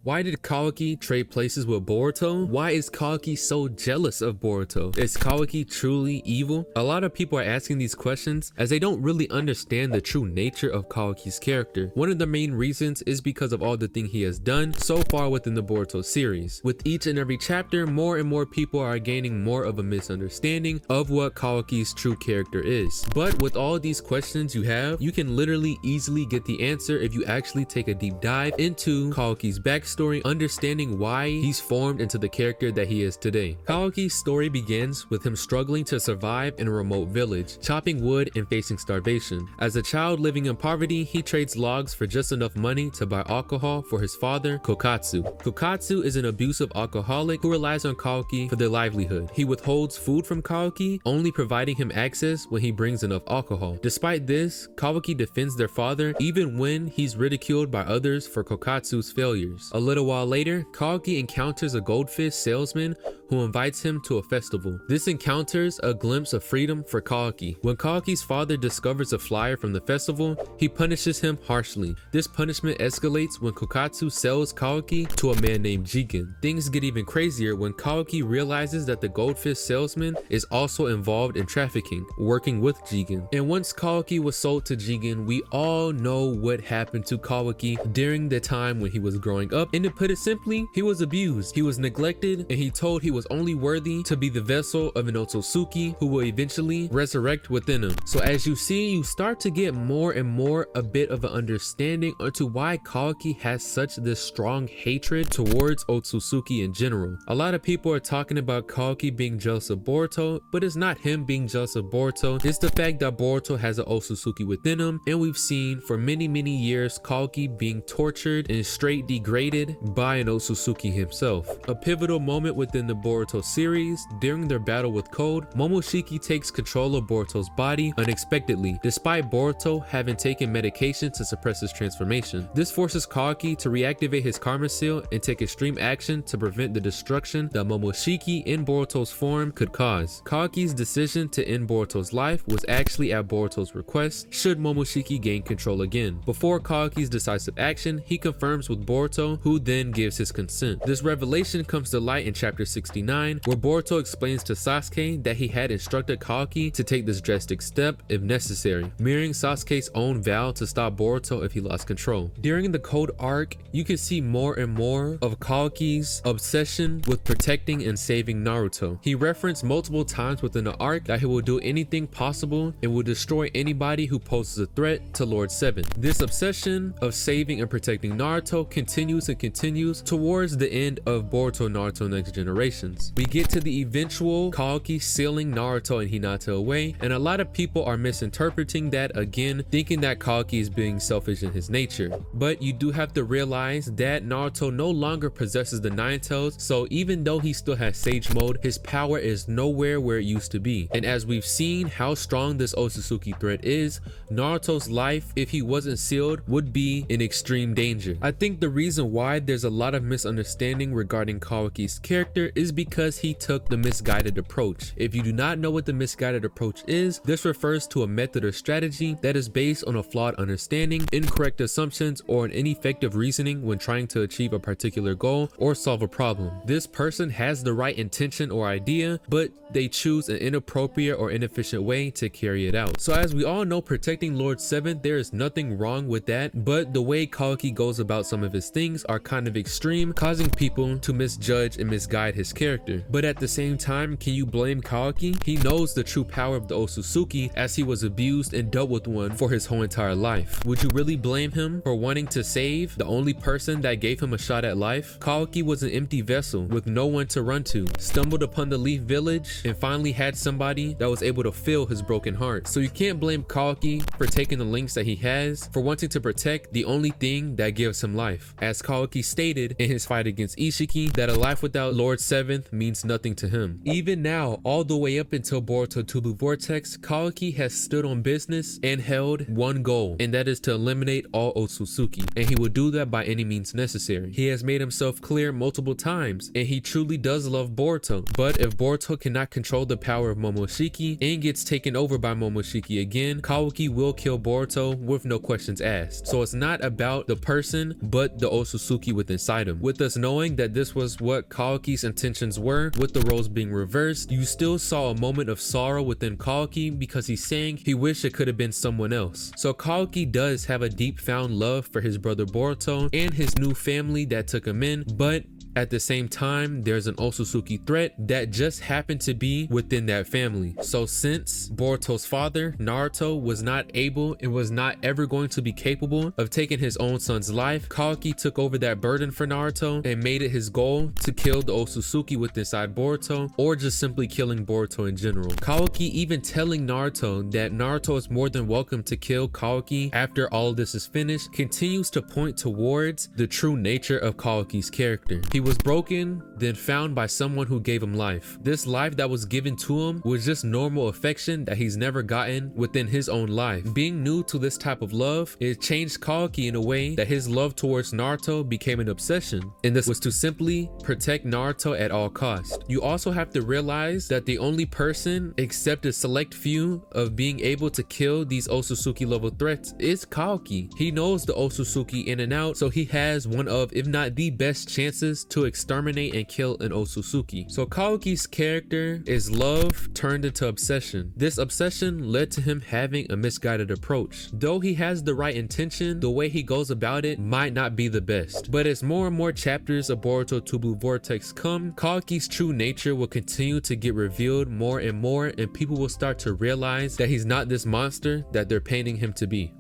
Why did Kawaki trade places with Boruto? Why is Kawaki so jealous of Boruto? Is Kawaki truly evil? A lot of people are asking these questions as they don't really understand the true nature of Kawaki's character. One of the main reasons is because of all the things he has done so far within the Boruto series. With each and every chapter, more and more people are gaining more of a misunderstanding of what Kawaki's true character is. But with all these questions you have, you can literally easily get the answer if you actually take a deep dive into Kawaki's backstory, understanding why he's formed into the character that he is today. Kawaki's story begins with him struggling to survive in a remote village, chopping wood and facing starvation. As a child living in poverty, he trades logs for just enough money to buy alcohol for his father, Kokatsu. Kokatsu is an abusive alcoholic who relies on Kawaki for their livelihood. He withholds food from Kawaki, only providing him access when he brings enough alcohol. Despite this, Kawaki defends their father even when he's ridiculed by others for Kokatsu's failures. A little while later, Kawaki encounters a goldfish salesman who invites him to a festival. This encounters a glimpse of freedom for Kawaki. When Kawaki's father discovers a flyer from the festival, he punishes him harshly. This punishment escalates when Kokatsu sells Kawaki to a man named Jigen. Things get even crazier when Kawaki realizes that the goldfish salesman is also involved in trafficking, working with Jigen. And once Kawaki was sold to Jigen, we all know what happened to Kawaki during the time when he was growing up. And to put it simply, he was abused, he was neglected, and he told he was only worthy to be the vessel of an Otsutsuki who will eventually resurrect within him. So as you see, you start to get more and more a bit of an understanding onto why Kawaki has such this strong hatred towards Otsutsuki in general. A lot of people are talking about Kawaki being jealous of Boruto, but it's not him being jealous of Boruto, it's the fact that Boruto has an Otsutsuki within him, and we've seen for many years Kawaki being tortured and straight degraded by an Otsutsuki himself. A pivotal moment within the Boruto series, during their battle with Code, Momoshiki takes control of Boruto's body unexpectedly, despite Boruto having taken medication to suppress his transformation. This forces Kawaki to reactivate his karma seal and take extreme action to prevent the destruction that Momoshiki in Boruto's form could cause. Kawaki's decision to end Boruto's life was actually at Boruto's request, should Momoshiki gain control again. Before Kawaki's decisive action, he confirms with Boruto, who then gives his consent. This revelation comes to light in chapter 69, where Boruto explains to Sasuke that he had instructed Kawaki to take this drastic step if necessary, mirroring Sasuke's own vow to stop Boruto if he lost control. During the Code arc, you can see more and more of Kawaki's obsession with protecting and saving Naruto. He referenced multiple times within the arc that he will do anything possible and will destroy anybody who poses a threat to Lord 7. This obsession of saving and protecting Naruto continues and continues towards the end of Boruto Naruto Next Generations. We get to the eventual Kawaki sealing Naruto and Hinata away, and a lot of people are misinterpreting that again, thinking that Kawaki is being selfish in his nature. But you do have to realize that Naruto no longer possesses the Nine Tails, so even though he still has Sage Mode, his power is nowhere where it used to be. And as we've seen how strong this Otsutsuki threat is, Naruto's life, if he wasn't sealed, would be in extreme danger. I think the reason why there's a lot of misunderstanding regarding Kawaki's character is because he took the misguided approach. If you do not know what the misguided approach is, this refers to a method or strategy that is based on a flawed understanding, incorrect assumptions, or an ineffective reasoning when trying to achieve a particular goal or solve a problem. This person has the right intention or idea, but they choose an inappropriate or inefficient way to carry it out. So as we all know, protecting Lord 7, there is nothing wrong with that, but the way Kawaki goes about some of his things are kind of extreme, causing people to misjudge and misguide his character. But at the same time, can you blame Kawaki? He knows the true power of the Otsutsuki, as he was abused and dealt with one for his whole entire life. Would you really blame him for wanting to save the only person that gave him a shot at life? Kawaki was an empty vessel with no one to run to, stumbled upon the Leaf Village, and finally had somebody that was able to fill his broken heart. So you can't blame Kawaki for taking the links that he has, for wanting to protect the only thing that gives him life. As Kawaki stated in his fight against Ishiki, that a life without Lord 7 7th means nothing to him. Even now, all the way up until Boruto 2 Blue Vortex, Kawaki has stood on business and held one goal, and that is to eliminate all Otsutsuki, and he will do that by any means necessary. He has made himself clear multiple times, and he truly does love Boruto, but if Boruto cannot control the power of Momoshiki and gets taken over by Momoshiki again, Kawaki will kill Boruto with no questions asked. So it's not about the person, but the Otsutsuki within inside him. With us knowing that this was what Kawaki's intentions were, with the roles being reversed, you still saw a moment of sorrow within Kawaki because he's saying he wished it could have been someone else. So Kawaki does have a deep found love for his brother Boruto and his new family that took him in, but at the same time, there's an Otsutsuki threat that just happened to be within that family. So since Boruto's father, Naruto, was not able and was not ever going to be capable of taking his own son's life, Kawaki took over that burden for Naruto and made it his goal to kill the Otsutsuki within inside Boruto, or just simply killing Boruto in general. Kawaki even telling Naruto that Naruto is more than welcome to kill Kawaki after all of this is finished continues to point towards the true nature of Kawaki's character. He was broken, then found by someone who gave him life. This life that was given to him was just normal affection that he's never gotten within his own life. Being new to this type of love, it changed Kawaki in a way that his love towards Naruto became an obsession, and this was to simply protect Naruto at all costs. You also have to realize that the only person except a select few of being able to kill these Otsutsuki level threats is Kawaki. He knows the Otsutsuki in and out, so he has one of, if not the best chances to exterminate and kill an Otsutsuki. So Kawaki's character is love turned into obsession. This obsession led to him having a misguided approach. Though he has the right intention, the way he goes about it might not be the best. But as more and more chapters of Boruto 2 Blue Vortex come, Kawaki's true nature will continue to get revealed more and more, and people will start to realize that he's not this monster that they're painting him to be.